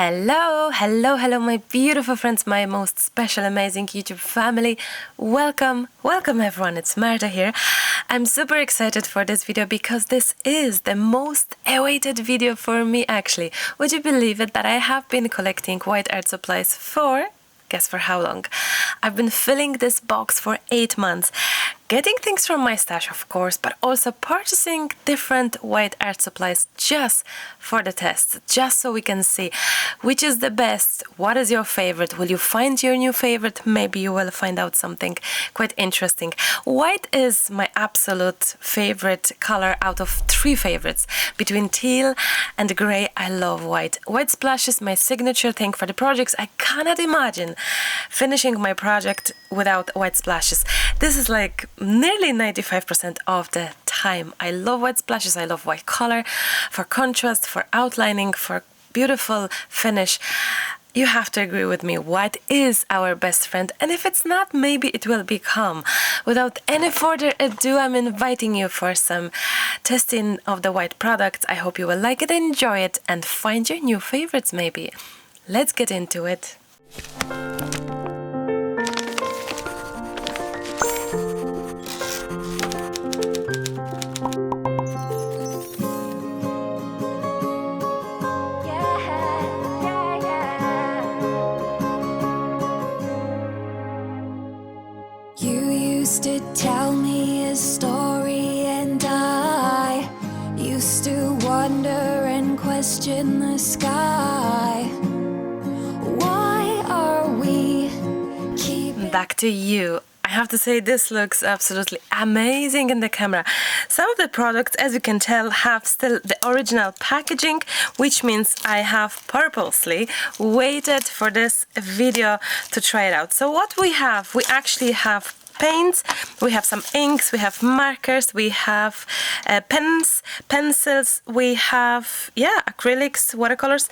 Hello, my beautiful friends, my most special, amazing YouTube family. Welcome everyone, it's Marta here. I'm super excited for this video because this is the most awaited video for me actually. Would you believe it that I have been collecting white art supplies for, guess for how long? I've been filling this box for 8 months. Getting things from my stash, of course, but also purchasing different white art supplies just for the test, just so we can see which is the best, what is your favorite, will you find your new favorite, maybe you will find out something quite interesting. White is my absolute favorite color out of 3 favorites. Between teal and grey, I love white. White splash is my signature thing for the projects. I cannot imagine finishing my project without white splashes. This is like nearly 95% of the time. I love white splashes, I love white color for contrast, for outlining, for beautiful finish. You have to agree with me, white is our best friend, and if it's not, maybe it will become. Without any further ado, I'm inviting you for some testing of the white products. I hope you will like it, enjoy it, and find your new favorites maybe. Let's get into it. To tell me a story, and I used to wonder and question the sky. Why are we keeping... Back to you. I have to say, this looks absolutely amazing in the camera. Some of the products, as you can tell, have still the original packaging, which means I have purposely waited for this video to try it out. So what we actually have paints, we have some inks, we have markers, we have pens, pencils, we have acrylics, watercolors.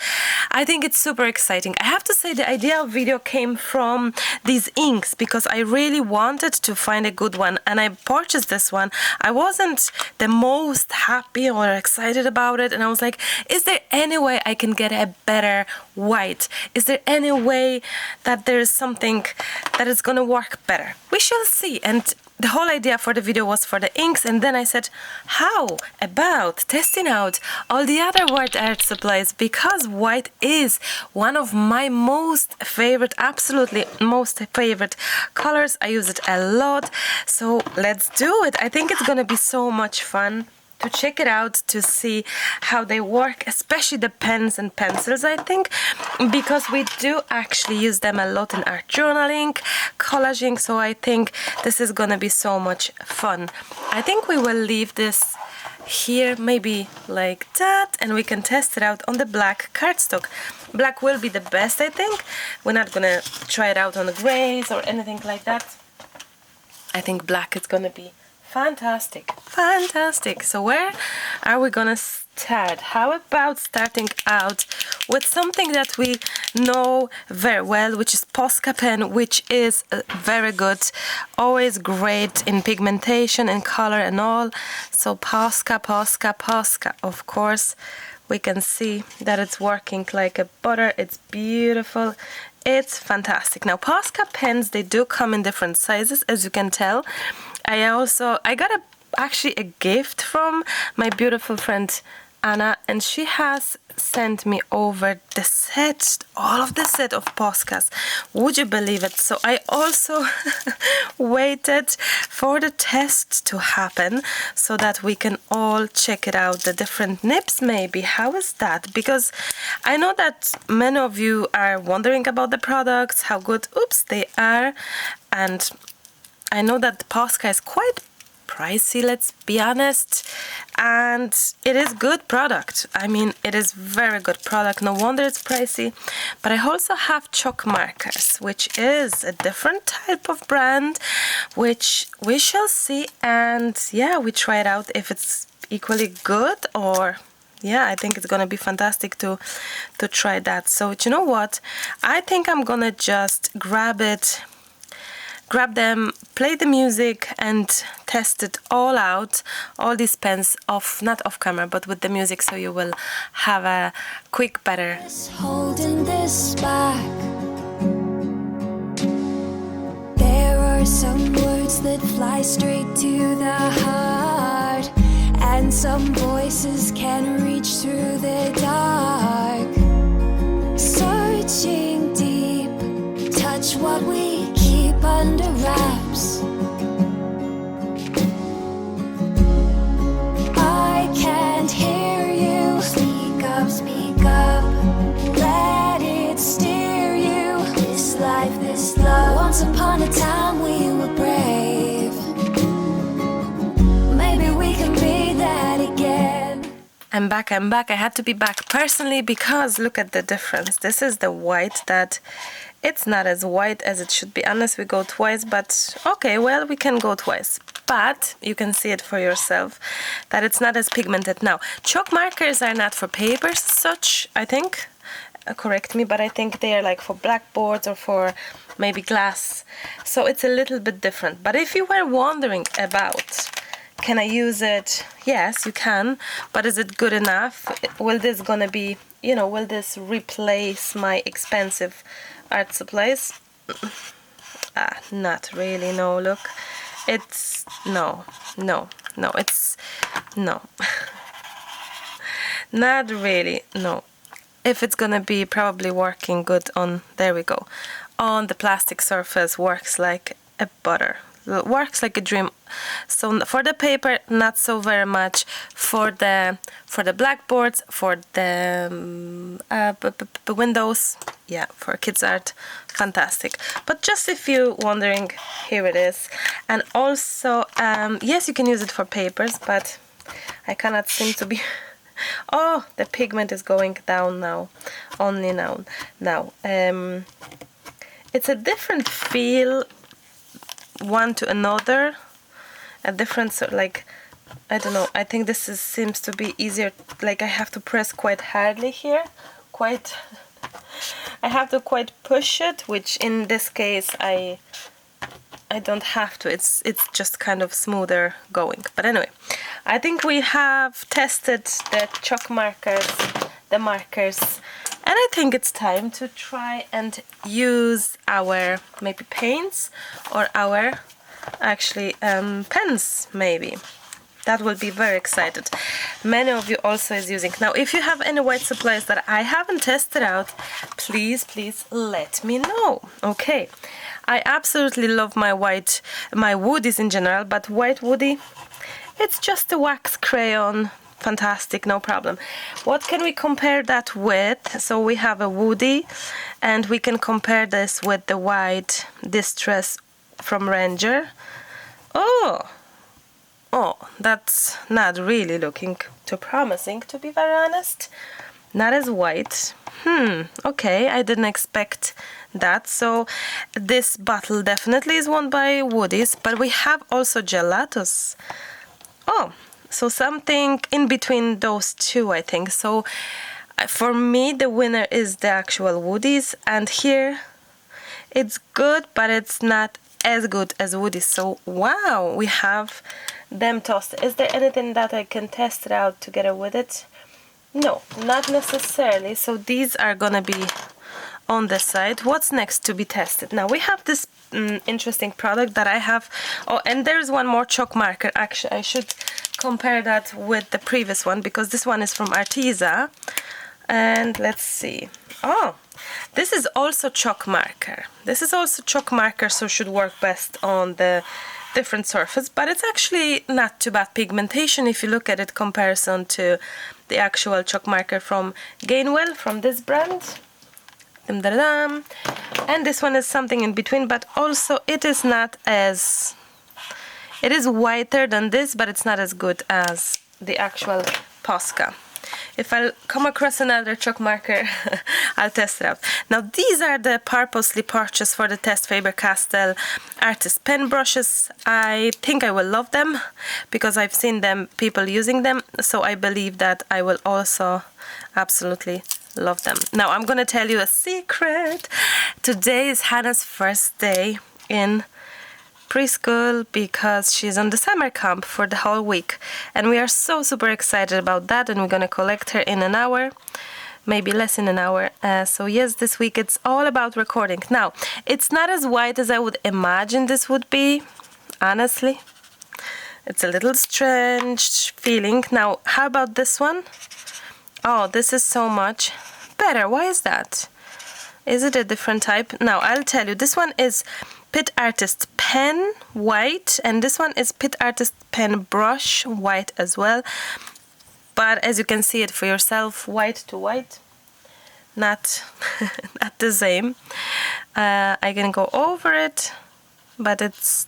I think it's super exciting. I have to say the idea of video came from these inks because I really wanted to find a good one, and I purchased this one. I wasn't the most happy or excited about it, and I was like, is there any way I can get a better white? Is there any way that there is something that is gonna work better? We shall see. And the whole idea for the video was for the inks, and then I said, how about testing out all the other white art supplies, because white is one of my most favorite, absolutely most favorite colors. I use it a lot, so let's do it. I think it's gonna be so much fun to check it out, to see how they work, especially the pens and pencils, I think, because we do actually use them a lot in art journaling, collaging, so I think this is gonna be so much fun. I think we will leave this here, maybe like that, and we can test it out on the black cardstock. Black will be the best, I think. We're not gonna try it out on the grays or anything like that. I think black is gonna be fantastic. So where are we gonna start? How about starting out with something that we know very well, which is Posca Pen, which is very good, always great in pigmentation and color and all. So Posca, of course. We can see that it's working like a butter. It's beautiful. It's fantastic. Now, Posca pens, they do come in different sizes, as you can tell. I got actually a gift from my beautiful friend Anna, and she has sent me over the set, all of the set of Poscas. Would you believe it? So I also waited for the test to happen so that we can all check it out, the different nips maybe. How is that? Because I know that many of you are wondering about the products, how good, they are, and I know that Posca is quite pricey, let's be honest, and it is good product. I mean, it is very good product, no wonder it's pricey. But I also have chalk markers, which is a different type of brand, which we shall see, and we try it out if it's equally good, or I think it's gonna be fantastic to try that. So you know what, I think I'm gonna just grab it grab them, play the music and test it all out, all these pens off, not off camera, but with the music, so you will have a quick, better. Holding this back. There are some words that fly straight to the heart, and some voices can reach through the dark. Searching deep, touch what we keep under wraps. I can't hear you. Speak up, let it steer you. This life, this love. Once upon a time we were brave. Maybe we can be that again. I'm back. I had to be back personally because look at the difference. This is the white that it's not as white as it should be unless we go twice, but okay, well, we can go twice. But you can see it for yourself that it's not as pigmented. Now, chalk markers are not for papers such, I think. Correct me, but I think they are like for blackboards or for maybe glass. So it's a little bit different. But if you were wondering about, can I use it? Yes, you can. But is it good enough? Will this gonna be, will this replace my expensive art supplies? Not really, no, look. It's, no, it's, no. Not really, no. If it's gonna be probably working good on, there we go, on the plastic surface, works like a butter. Works like a dream. So for the paper, not so very much. For the blackboards, for the windows, yeah, for kids art, fantastic. But just if you're wondering, here it is. And also, yes, you can use it for papers, but I cannot seem to be. Oh, the pigment is going down now. Only now. It's a different feel. One to another, a different sort, like, I don't know, I think this seems to be easier, like I have to press quite hardly here, I have to quite push it, which in this case I don't have to, it's just kind of smoother going. But anyway, I think we have tested the chalk markers, the markers, and I think it's time to try and use our maybe paints or our actually pens maybe. That will be very excited. Many of you also is using. Now, if you have any white supplies that I haven't tested out, please let me know. Okay, I absolutely love my woodies in general, but white woody, it's just a wax crayon. Fantastic, no problem. What can we compare that with? So we have a woody, and we can compare this with the white Distress from Ranger. Oh, that's not really looking too promising, to be very honest. Not as white. Okay, I didn't expect that. So this bottle definitely is won by woodies, but we have also gelatos. Oh, so something in between those two, I think. So for me, the winner is the actual woodies, and here it's good, but it's not as good as woodies. So wow, we have them toasted. Is there anything that I can test it out together with it? No, not necessarily. So these are gonna be on the side. What's next to be tested? Now we have this interesting product that I have. Oh, and there's one more chalk marker. Actually, I should compare that with the previous one because this one is from Arteza. And let's see. Oh, this is also chalk marker. This is also chalk marker, so should work best on the different surface, but it's actually not too bad pigmentation if you look at it comparison to the actual chalk marker from Gainwell, from this brand. And this one is something in between, but also it is not as, it is whiter than this, but it's not as good as the actual Posca. If I come across another chalk marker, I'll test it out. Now these are the purposely purchased for the test Faber-Castell artist pen brushes. I think I will love them because I've seen them, people using them, so I believe that I will also absolutely love them. Now I'm gonna tell you a secret. Today is Hannah's first day in preschool because she's on the summer camp for the whole week. And we are so super excited about that, and we're gonna collect her in an hour. Maybe less in an hour. So yes, this week it's all about recording. Now, it's not as white as I would imagine this would be, honestly. It's a little strange feeling. Now, how about this one? Oh, this is so much better. Why is that? Is it a different type? Now, I'll tell you. This one is Pit Artist Pen White, and this one is Pit Artist Pen Brush White as well. But as you can see it for yourself, white to white, not the same. I can go over it, but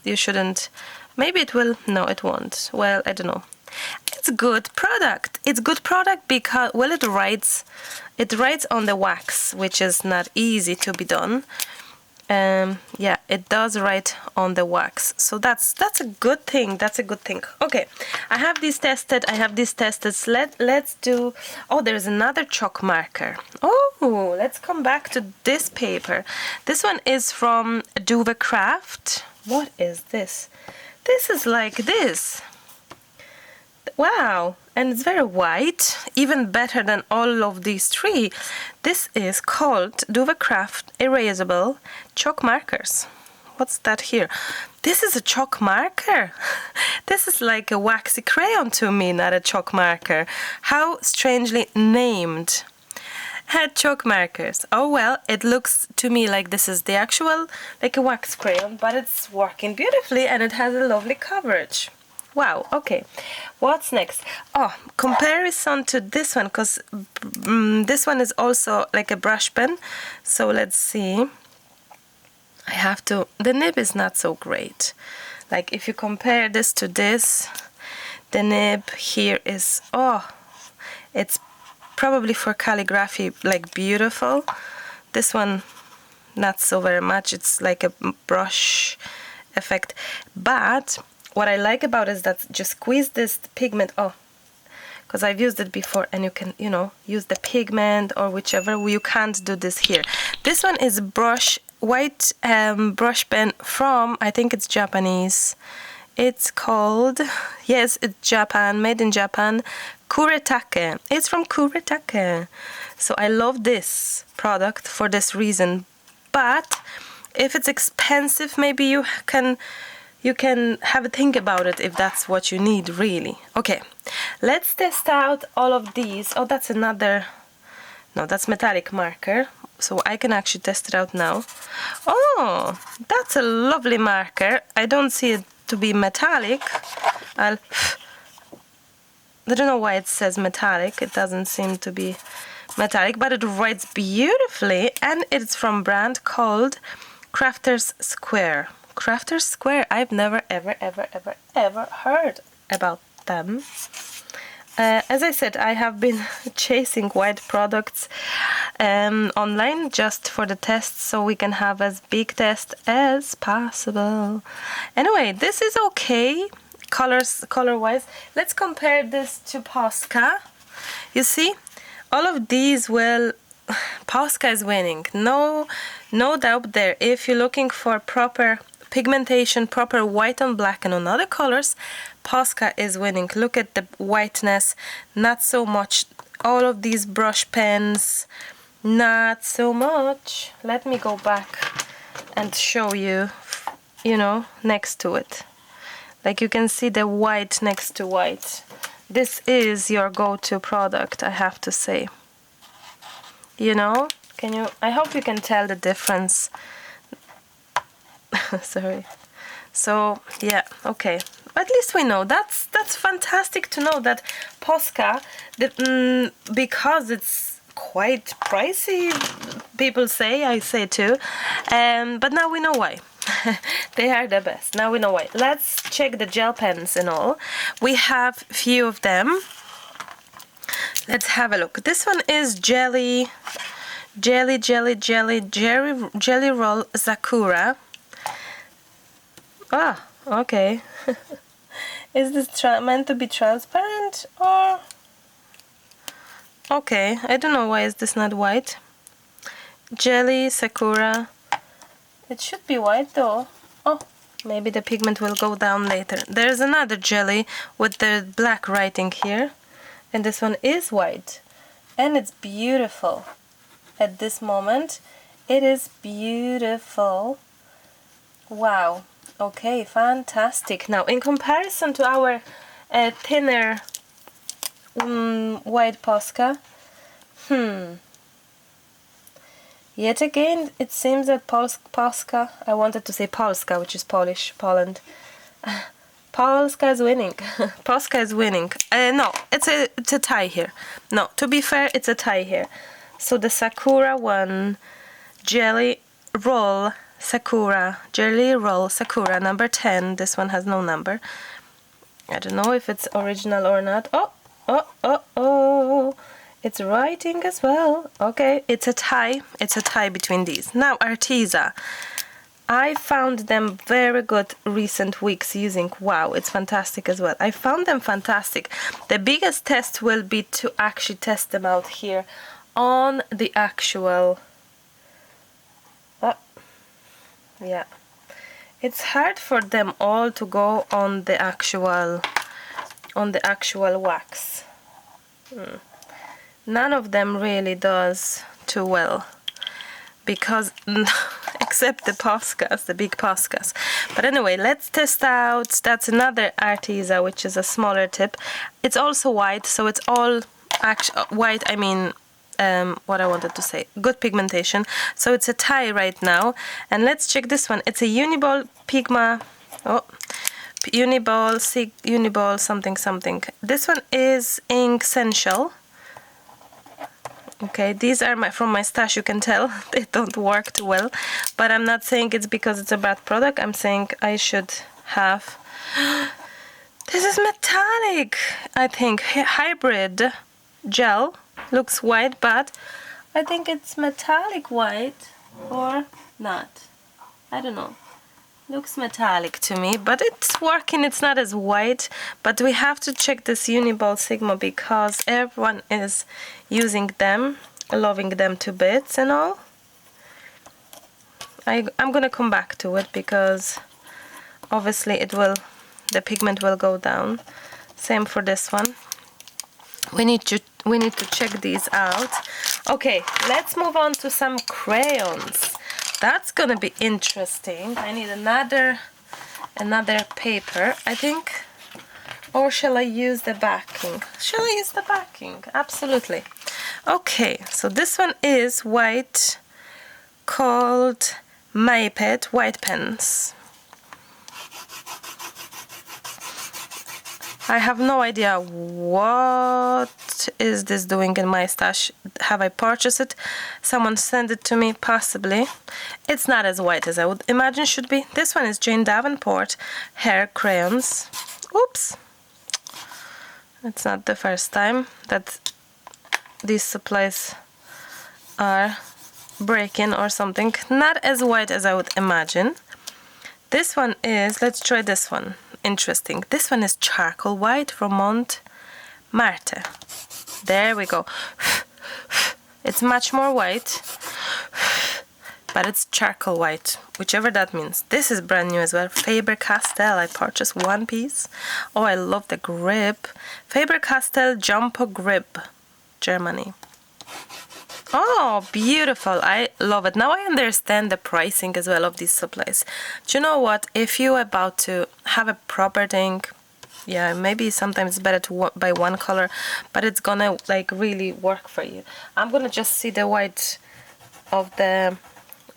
you shouldn't. Maybe it will. No, it won't. Well, I don't know. It's a good product. It's good product because, well, it writes on the wax, which is not easy to be done. Yeah, it does write on the wax, so that's a good thing. That's a good thing. Okay, I have these tested. Let's do. Oh, there's another chalk marker. Oh, let's come back to this paper. This one is from Duve Craft. What is this? This is like this. Wow, and it's very white, even better than all of these three. This is called Duve Craft Erasable Chalk Markers. What's that here? This is a chalk marker. This is like a waxy crayon to me, not a chalk marker. How strangely named. Chalk markers. Oh well, it looks to me like this is the actual, like a wax crayon, but it's working beautifully and it has a lovely coverage. Wow, okay. What's next? Oh, comparison to this one, because this one is also like a brush pen. So let's see. I have to, the nib is not so great. Like if you compare this to this, the nib here is, oh, it's probably for calligraphy, like beautiful. This one, not so very much. It's like a brush effect. But what I like about it is that just squeeze this pigment, oh, because I've used it before, and you can, use the pigment or whichever. You can't do this here. This one is white brush pen from, I think it's Japanese. It's called, yes, it's Japan, made in Japan, Kuretake. It's from Kuretake. So I love this product for this reason. But if it's expensive, maybe you can have a think about it if that's what you need, really. Okay, let's test out all of these. Oh, that's another, no, that's metallic marker. So I can actually test it out now. Oh, that's a lovely marker. I don't see it to be metallic. I don't know why it says metallic. It doesn't seem to be metallic, but it writes beautifully, and it's from brand called Crafter's Square. Crafter's Square, I've never ever heard about them. As I said, I have been chasing white products online just for the test, so we can have as big test as possible. Anyway, this is okay color-wise. Let's compare this to Posca. You see, all of these will, Posca is winning. No doubt there. If you're looking for proper pigmentation, proper white on black and on other colors, Posca is winning. Look at the whiteness, not so much. All of these brush pens, not so much. Let me go back and show you, next to it. Like you can see the white next to white. This is your go-to product, I have to say. I hope you can tell the difference. Sorry. So yeah, okay. At least we know. That's fantastic to know that Posca, because it's quite pricey, people say, I say too, but now we know why. They are the best. Now we know why. Let's check the gel pens and all. We have few of them. Let's have a look. This one is Jelly Roll Sakura. Ah, okay. Is this meant to be transparent or? Okay, I don't know why is this not white. Jelly Sakura. It should be white though. Oh, Maybe the pigment will go down later. There's another jelly with the black writing here, and this one is white, and it's beautiful. At this moment, it is beautiful. Wow. Okay, fantastic. Now, in comparison to our thinner white Posca, yet again, it seems that Posca, I wanted to say Polska, which is Polish, Poland. Polska is winning. Posca is winning. No, it's a tie here. No, to be fair, it's a tie here. So the Sakura one, Jelly Roll Sakura, Jelly Roll Sakura, number 10. This one has no number. I don't know if it's original or not. Oh. It's writing as well. Okay, it's a tie. It's a tie between these. Now, Arteza. I found them very good recent weeks using. Wow, it's fantastic as well. I found them fantastic. The biggest test will be to actually test them out here on the actual... yeah. It's hard for them all to go on the actual wax. None of them really does too well, because except the Poscas, the big Poscas. But anyway, let's test out. That's another Arteza, which is a smaller tip. It's also white, so it's all white. I mean, what I wanted to say, good pigmentation. So it's a tie right now, and let's check this one. It's a Uniball Pigma. Uniball something. This one is Ink Essential. Okay, these are from my stash. You can tell they don't work too well, but I'm not saying it's because it's a bad product. I'm saying I should have. This is metallic, I think. Hybrid gel. Looks white, but I think it's metallic white or not. I don't know. Looks metallic to me, but it's working. It's not as white, but we have to check this Uniball Sigma because everyone is using them, loving them to bits and all. I'm gonna come back to it because obviously the pigment will go down. Same for this one. We need to check these out. Okay, let's move on to some crayons. That's gonna be interesting. I need another paper, I think. Or shall I use the backing? Shall I use the backing? Absolutely. Okay, so this one is white, called Maped White Pens. I have no idea what is this doing in my stash. Have I purchased it? Someone sent it to me, possibly. It's not as white as I would imagine should be. This one is Jane Davenport Hair Crayons. Oops. It's not the first time that these supplies are breaking or something. Not as white as I would imagine. This one is, let's try this one. Interesting. This one is charcoal white from Montmartre. There we go. It's much more white, but it's charcoal white, whichever that means. This is brand new as well. Faber-Castell. I purchased one piece. Oh, I love the grip. Faber-Castell Jumbo Grip, Germany. Oh, beautiful. I love it. Now I understand the pricing as well of these supplies. Do you know what? If you're about to have a proper thing, yeah, maybe sometimes it's better to buy one color, but it's gonna like really work for you. I'm gonna just see the white of the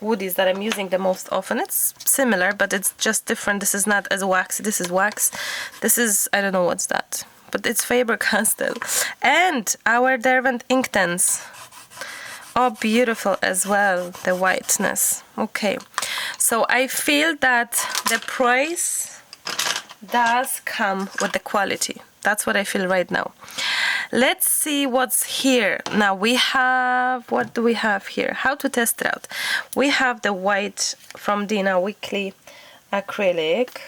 woodies that I'm using the most often. It's similar, but it's just different. This is not as waxy. This is wax. This is, I don't know what's that, but it's Faber-Castell. And our Derwent Inktense. Oh, beautiful as well, the whiteness. Okay, so I feel that the price does come with the quality. That's what I feel right now. Let's see what's here. Now we have, what do we have here? How to test it out. We have the white from Dina Weekly acrylic.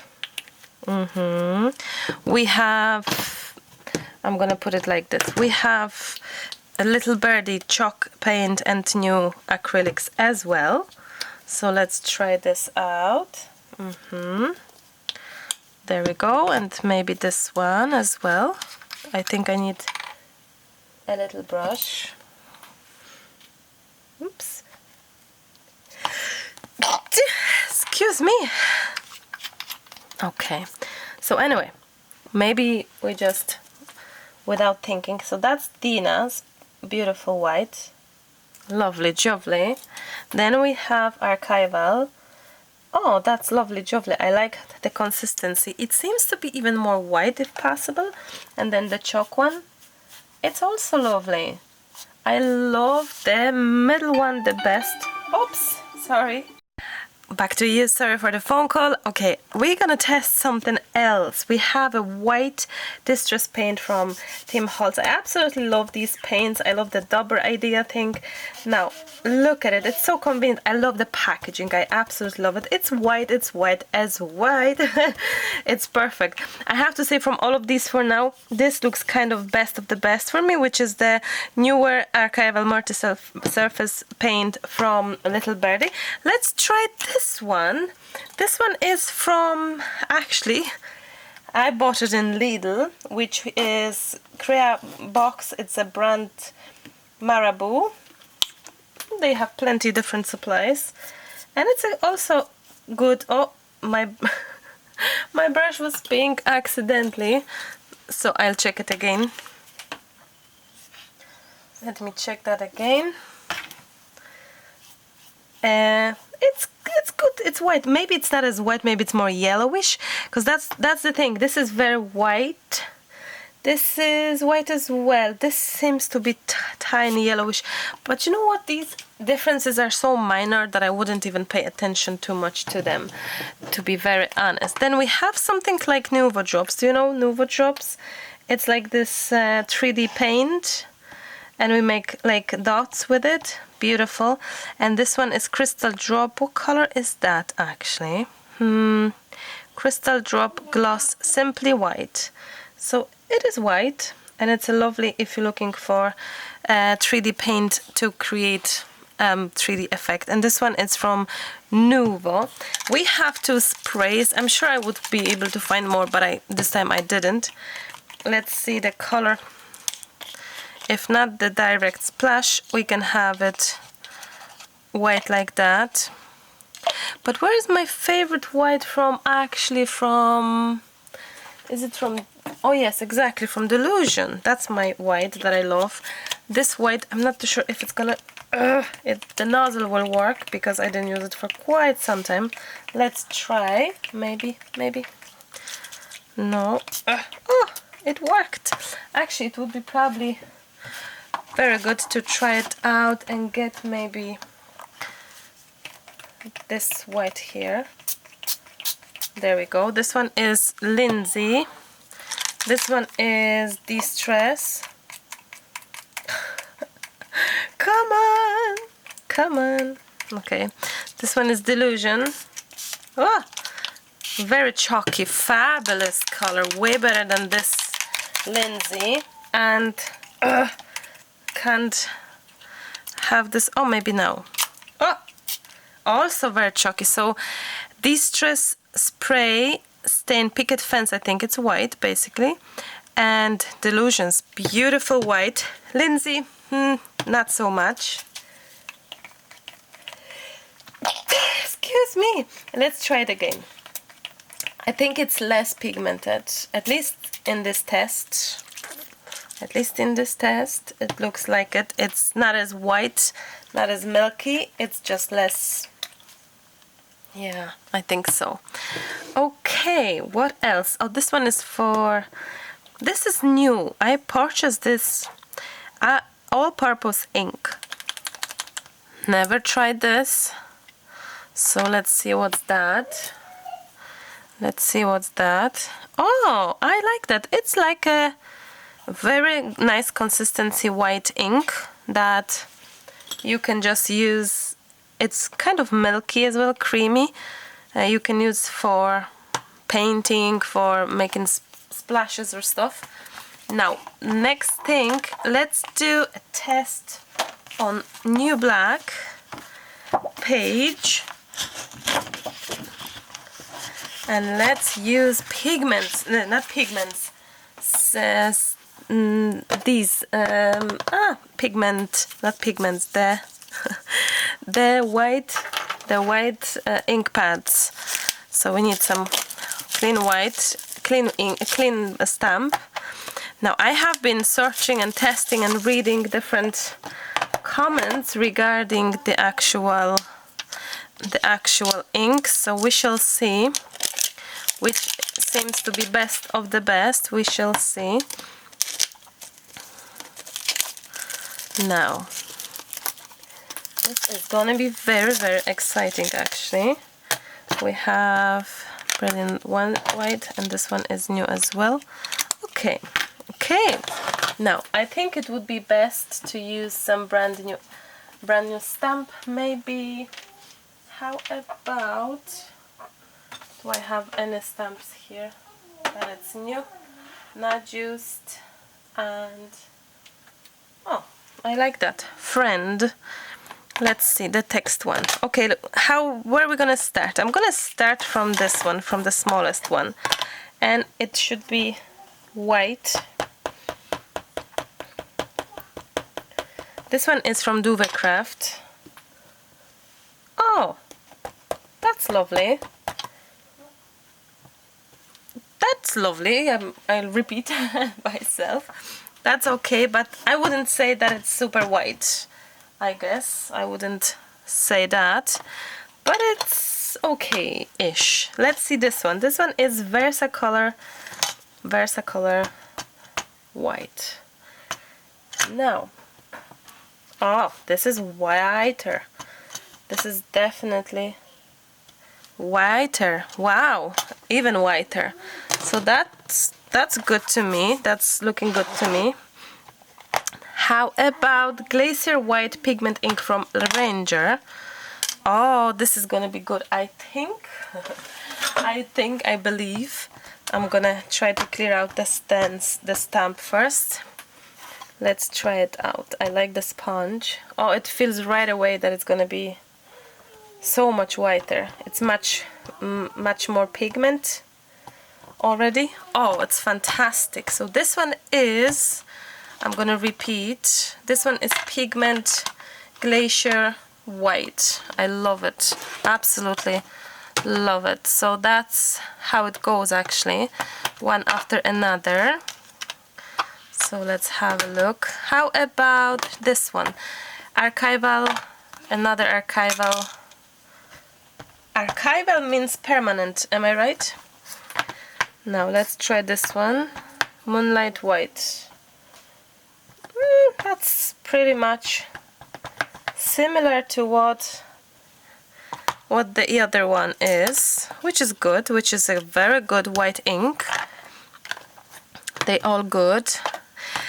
We have, I'm gonna put it like this. We have a Little Birdie chalk paint and new acrylics as well. So let's try this out. There we go, and maybe this one as well. I think I need a little brush. Oops. Excuse me. Okay, so anyway, maybe we just, without thinking, so that's Dina's beautiful white. Lovely jubbly. Then we have Archival. Oh, that's lovely jubbly. I like the consistency. It seems to be even more white if possible. And then the chalk one, it's also lovely. I love the middle one the best. Oops, sorry. Back to you, sorry for the phone call. Okay, we're gonna test something else. We have a white distress paint from Tim Holtz. I absolutely love these paints. I love the double idea thing. Now, look at it. It's so convenient. I love the packaging. I absolutely love it. It's white as white. It's perfect. I have to say, from all of these for now, this looks kind of best of the best for me, which is the newer Archival multi-surface paint from Little Birdie. Let's try this one. This one is from, actually, I bought it in Lidl, which is Crea Box. It's a brand Marabou. They have plenty different supplies, and it's also good. Oh, my my brush was pink accidentally, so I'll check it again. Let me check that again. It's good. It's white. Maybe it's not as white. Maybe it's more yellowish, because that's the thing. This is very white. This is white as well. This seems to be tiny yellowish, but you know what? These differences are so minor that I wouldn't even pay attention too much to them, to be very honest. Then we have something like Nuvo Drops. Do you know Nuvo Drops? It's like this 3D paint, and we make like dots with it. Beautiful. And this one is Crystal Drop. What color is that actually? Crystal Drop Gloss Simply White. So it is white, and it's a lovely, if you're looking for 3D paint to create 3D effect. And this one is from Nuvo. We have two sprays. I'm sure I would be able to find more, but this time I didn't. Let's see the color. If not the direct splash, we can have it white like that. But where is my favorite white from? Actually from, is it from, oh yes, exactly, from Delusion. That's my white that I love. This white, I'm not too sure if it's gonna, the nozzle will work, because I didn't use it for quite some time. Let's try, maybe. No, oh, it worked. Actually, it would be probably very good to try it out and get maybe this white here. There we go. This one is Lindsay. This one is Distress. Come on, come on. Okay, this one is Delusion. Oh, very chalky, fabulous color, way better than this Lindsay. And can't have this. Oh, maybe now. Oh, also very chalky. So Distress Spray Stain Picket Fence, I think it's white basically, and Delusions, beautiful white. Lindsay, not so much. Excuse me. Let's try it again. I think it's less pigmented, at least in this test. At least in this test, it looks like it. It's not as white, not as milky. It's just less. Yeah, I think so. Okay, what else? Oh, this one is for, this is new. I purchased this all-purpose ink. Never tried this. So let's see what's that. Let's see what's that. Oh, I like that. It's like a very nice consistency white ink that you can just use. It's kind of milky as well, creamy. You can use for painting, for making splashes or stuff. Now, next thing, let's do a test on New Black page. And let's use pigments, no, not pigments, these, pigment, not pigments, the white ink pads. So we need some clean white, clean ink, clean stamp. Now I have been searching and testing and reading different comments regarding the actual ink, so we shall see which seems to be best of the best. We shall see. Now this is gonna be very, very exciting actually. We have brilliant one white and this one is new as well. Okay, now I think it would be best to use some brand new stamp maybe. How about, do I have any stamps here that it's new, not used, and oh, I like that, friend. Let's see the text one. Okay, where are we gonna start? I'm gonna start from this one, from the smallest one, and it should be white. This one is from Duvet Craft. Oh, that's lovely. That's lovely. I'll repeat myself. That's okay, but I wouldn't say that it's super white. I guess I wouldn't say that, but it's okay-ish. Let's see this one. This one is Versacolor white. Now, oh, this is whiter. This is definitely whiter. Wow, even whiter. So that's good to me. That's looking good to me. How about Glacier White Pigment Ink from Ranger? Oh, this is gonna be good. I believe I'm gonna try to clear out the stamp first. Let's try it out. I like the sponge. Oh, it feels right away that it's gonna be so much whiter. It's much more pigment already. Oh, it's fantastic. So this one is, I'm gonna repeat, this one is Pigment Glacier White. I love it, absolutely love it. So that's how it goes actually, one after another. So let's have a look. How about this one? Archival, another archival. Archival means permanent, am I right? Now let's try this one, Moonlight White. That's pretty much similar to what the other one is, which is good, which is a very good white ink. They all good.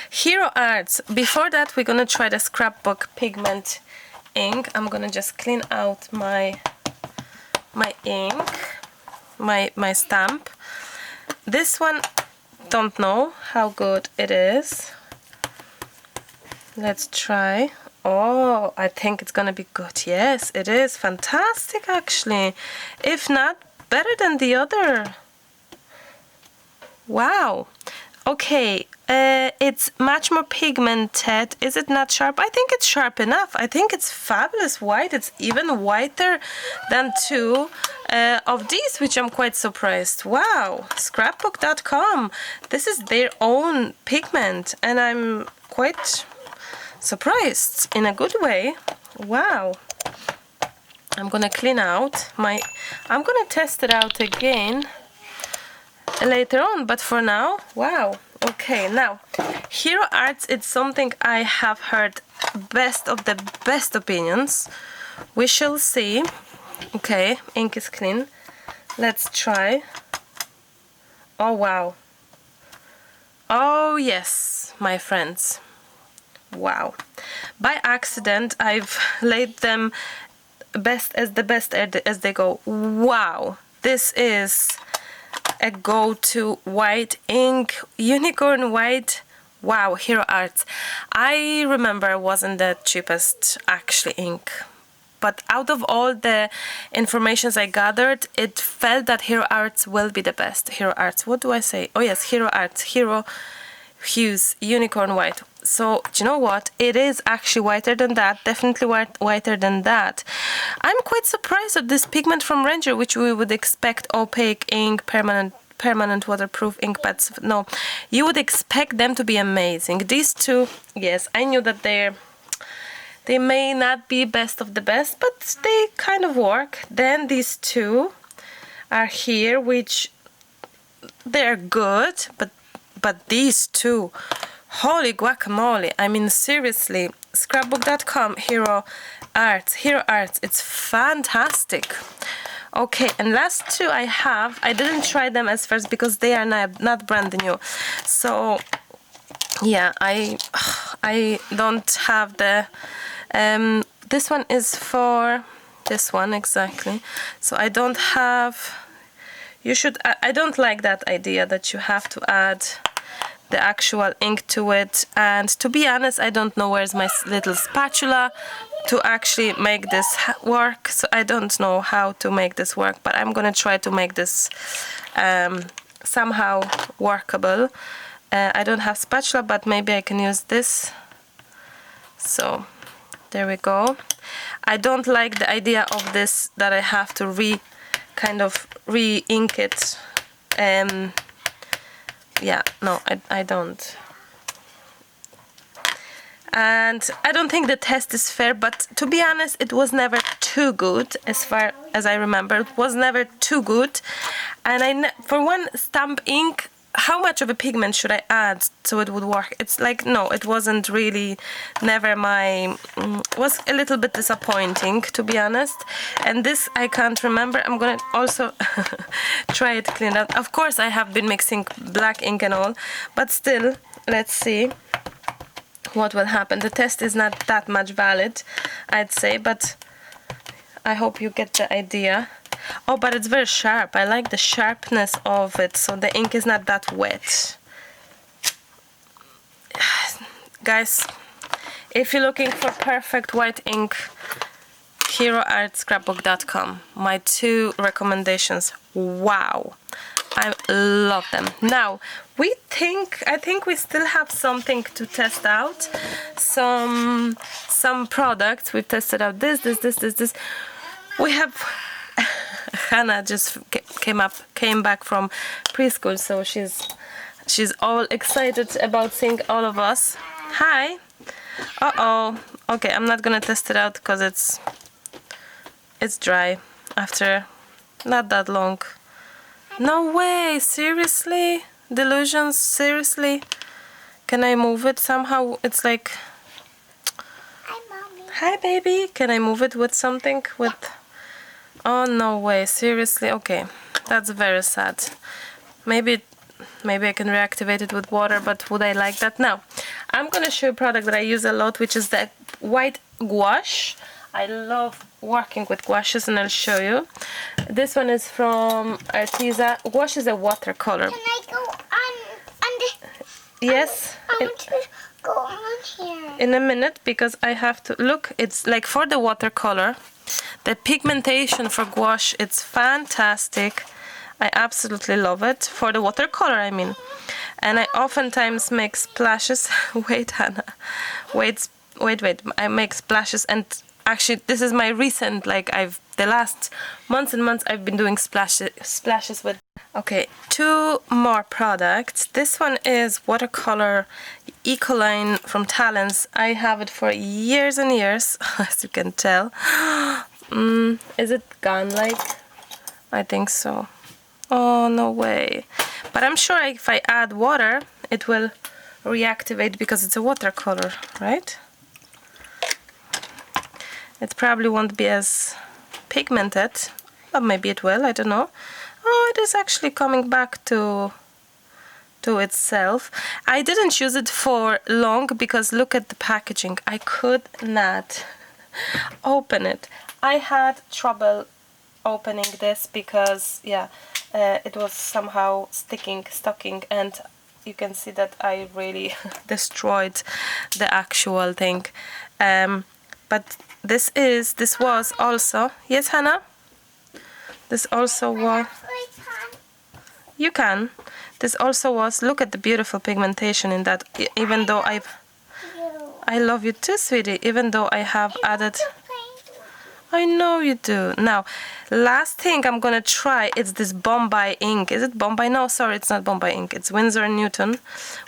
Hero Arts. Before that, we're gonna try the Scrapbook Pigment Ink. I'm gonna just clean out my ink, my stamp. This one, don't know how good it is. Let's try. Oh, I think it's gonna be good. Yes, it is fantastic actually. If not, better than the other. Wow. Okay, it's much more pigmented. Is it not sharp? I think it's sharp enough. I think it's fabulous white. It's even whiter than two of these, which I'm quite surprised. Wow, scrapbook.com. This is their own pigment, and I'm quite surprised in a good way. Wow. I'm gonna clean out I'm gonna test it out again later on, but for now, wow. Okay, now Hero Arts, it's something I have heard best of the best opinions. We shall see. Okay, ink is clean. Let's try. Oh wow. Oh yes, my friends. Wow. By accident I've laid them best as they go. Wow, this is a go-to white ink, unicorn white. Wow, Hero Arts. I remember it wasn't the cheapest actually ink, but out of all the informations I gathered, it felt that Hero Arts will be the best. Hero Arts, what do I say? Oh yes, Hero Arts, Hero Hues Unicorn White. So do you know what, it is actually whiter than that, definitely whiter than that. I'm quite surprised at this pigment from Ranger, which we would expect opaque ink, permanent waterproof ink pads. No, you would expect them to be amazing. These two, yes, I knew that they may not be best of the best, but they kind of work. Then these two are here, which they're good, but these two, holy guacamole, I mean seriously, scrapbook.com, Hero Arts, it's fantastic. Okay, and last two I didn't try them as first because they are not brand new. So yeah, I don't have the this one is for this one exactly. So I don't have, I don't like that idea that you have to add the actual ink to it, and to be honest, I don't know where's my little spatula to actually make this work, so I don't know how to make this work, but I'm gonna try to make this somehow workable. I don't have spatula, but maybe I can use this. So there we go. I don't like the idea of this, that I have to re-ink it. Yeah, no, I don't. And I don't think the test is fair, but to be honest, it was never too good, as far as I remember. It was never too good. And for one stamp ink, how much of a pigment should I add so it would work? It's like, no, it wasn't really, never my, was a little bit disappointing, to be honest. And this, I can't remember. I'm gonna also try it clean up. Of course, I have been mixing black ink and all, but still, let's see what will happen. The test is not that much valid, I'd say, but I hope you get the idea. Oh, but it's very sharp. I like the sharpness of it, so the ink is not that wet. Guys, if you're looking for perfect white ink, HeroArtScrapbook.com. My two recommendations. Wow, I love them. Now, I think we still have something to test out. Some products. We've tested out this. We have Hannah just came back from preschool, so she's all excited about seeing all of us. Hi. Uh-oh. Okay, I'm not gonna test it out because it's dry after not that long. No way, seriously? Delusions, seriously? Can I move it somehow? It's like, Hi, Mommy. hi baby, can I move it with something? With, oh no way, seriously? Okay, that's very sad. Maybe I can reactivate it with water, but would I like that? Now, I'm gonna show you a product that I use a lot, which is the white gouache. I love working with gouaches, and I'll show you. This one is from Arteza. Gouache is a watercolor. Can I go on the... Yes. I want to go on here. In a minute, because I have to look. It's like for the watercolor, the pigmentation for gouache, it's fantastic. I absolutely love it. For the watercolor, I mean. And I oftentimes make splashes. Wait, Hannah. Wait. I make splashes, and actually this is my recent, like the last months and months I've been doing splashes with. Okay, two more products. This one is watercolor Ecoline from Talents. I have it for years and years, as you can tell. Is it gone? Like, I think so. Oh, no way. But I'm sure if I add water, it will reactivate because it's a watercolor, right? It probably won't be as pigmented, or maybe it will, I don't know. Oh, it is actually coming back to itself. I didn't use it for long because look at the packaging. I could not open it. I had trouble opening this because, yeah, it was somehow sticking, and you can see that I really destroyed the actual thing. But this was also, yes, Hannah? This also was, you can. This also was, look at the beautiful pigmentation in that, even though I love you too, sweetie, even though I have added, I know you do. Now, last thing I'm gonna try is this Bombay ink. Is it Bombay? No, sorry, it's not Bombay ink. It's Winsor & Newton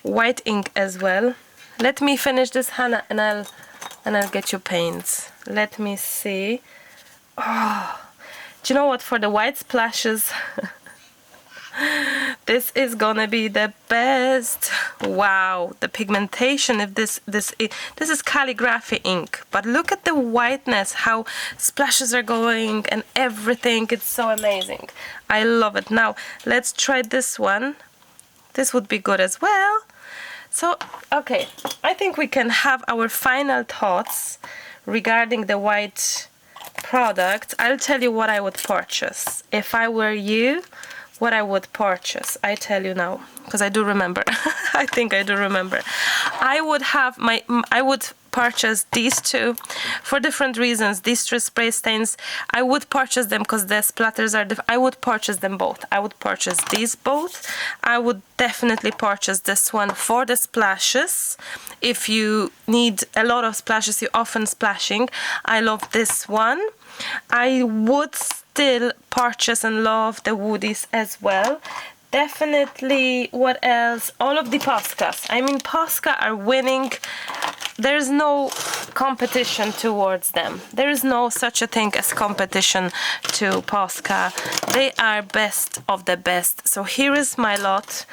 white ink as well. Let me finish this, Hannah, and I'll get you paints. Let me see. Oh, do you know what? For the white splashes, this is gonna be the best. Wow, the pigmentation of this is calligraphy ink, but look at the whiteness, how splashes are going and everything. It's so amazing. I love it. Now let's try this one. This would be good as well. So okay, I think we can have our final thoughts regarding the white product. I'll tell you what I would purchase if I were you. What I would purchase, I tell you now, because I do remember. I think I do remember. I would purchase these two for different reasons. These two spray stains, I would purchase them because the splatters are different. I would purchase them both. I would purchase these both. I would definitely purchase this one for the splashes. If you need a lot of splashes, you're often splashing. I love this one. I would still purchase and love the Woodies as well. Definitely, what else? All of the Poscas. I mean, Posca are winning. There's no competition towards them. There is no such a thing as competition to Posca. They are best of the best. So here is my lot.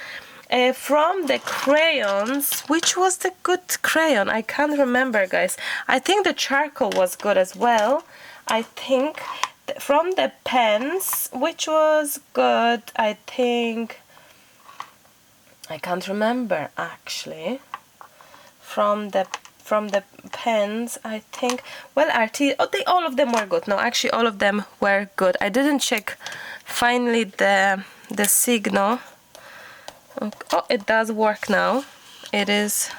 From the crayons, which was the good crayon? I can't remember, guys. I think the charcoal was good as well. I think from the pens, which was good, I think, I can't remember actually. From the pens, I think, well, all of them were good. No, actually all of them were good. I didn't check finally the Signo. Oh, it does work now. It is.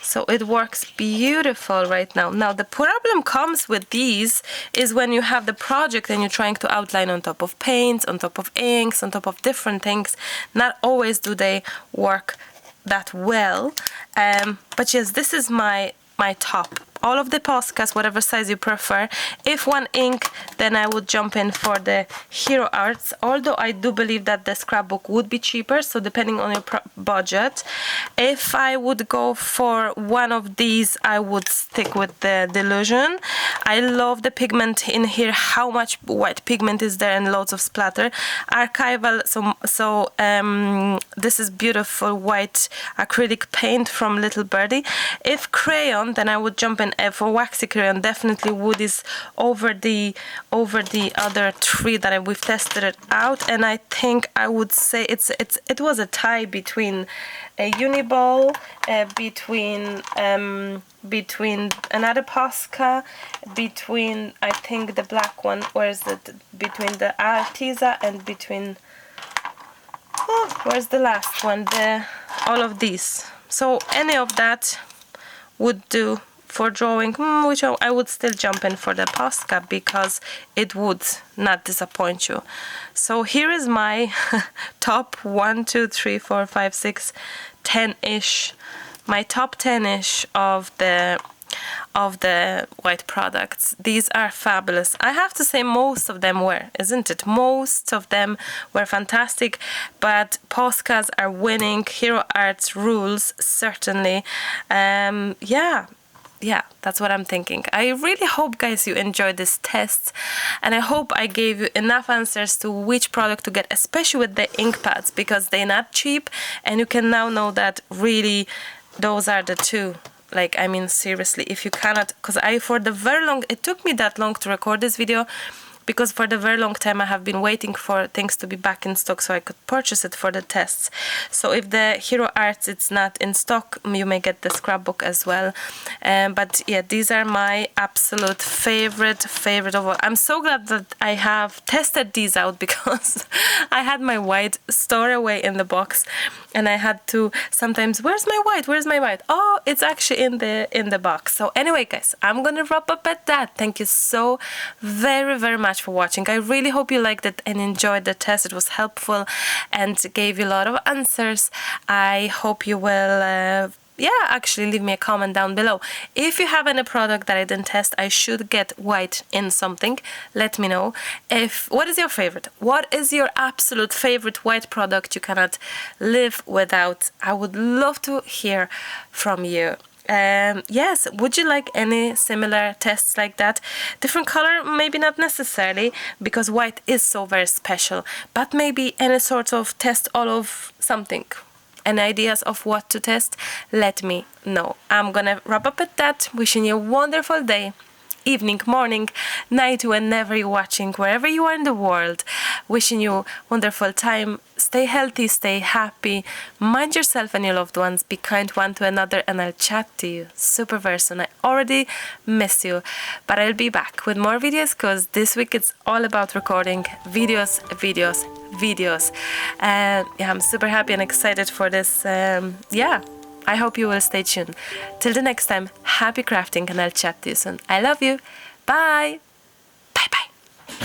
So it works beautiful right now. Now the problem comes with these is when you have the project and you're trying to outline on top of paints, on top of inks, on top of different things. Not always do they work that well. But yes, this is my top. All of the Poscas, whatever size you prefer. If one ink, then I would jump in for the Hero Arts, although I do believe that the scrapbook would be cheaper, so depending on your budget. If I would go for one of these, I would stick with the Delusion. I love the pigment in here, how much white pigment is there and loads of splatter. Archival, so this is beautiful white acrylic paint from Little Birdie. If crayon, then I would jump in for waxy crayon, definitely Woody's over the other three that we've tested it out, and I think I would say it was a tie between a Uniball, between another Posca, between I think the black one, where's it? Between the Arteza and between where's the last one? All of these. So any of that would do for drawing, which I would still jump in for the Posca because it would not disappoint you. So here is my top 1, 2, 3, 4, 5, 6, 10-ish, my top 10-ish of the white products. These are fabulous. I have to say most of them were, isn't it? Most of them were fantastic, but Poscas are winning. Hero Arts rules, certainly. Yeah, that's what I'm thinking. I really hope, guys, you enjoyed this test, and I hope I gave you enough answers to which product to get, especially with the ink pads, because they're not cheap, and you can now know that really those are the two. Like, I mean, seriously, if you cannot, because for the very long, it took me that long to record this video, because for the very long time I have been waiting for things to be back in stock so I could purchase it for the tests. So if the Hero Arts it's not in stock, you may get the scrapbook as well. But yeah, these are my absolute favorite of all. I'm so glad that I have tested these out because I had my white stored away in the box, and I had to sometimes, where's my white? Oh, it's actually in the box. So anyway, guys, I'm gonna wrap up at that. Thank you so very much for watching. I really hope you liked it and enjoyed the test. It was helpful and gave you a lot of answers. I hope you will actually leave me a comment down below. If you have any product that I didn't test, I should get white in something, let me know. What is your favorite? What is your absolute favorite white product you cannot live without? I would love to hear from you. Yes, would you like any similar tests like that? Different color, maybe not necessarily, because white is so very special, but maybe any sort of test all of something. And ideas of what to test, let me know. I'm gonna wrap up at that. Wishing you a wonderful day, evening, morning, night, whenever you're watching, wherever you are in the world. Wishing you wonderful time. Stay healthy, stay happy, mind yourself and your loved ones, be kind one to another, and I'll chat to you super very soon. I already miss you, but I'll be back with more videos because this week it's all about recording videos. I'm super happy and excited for this. I hope you will stay tuned. Till the next time, happy crafting, and I'll chat to you soon. I love you. Bye.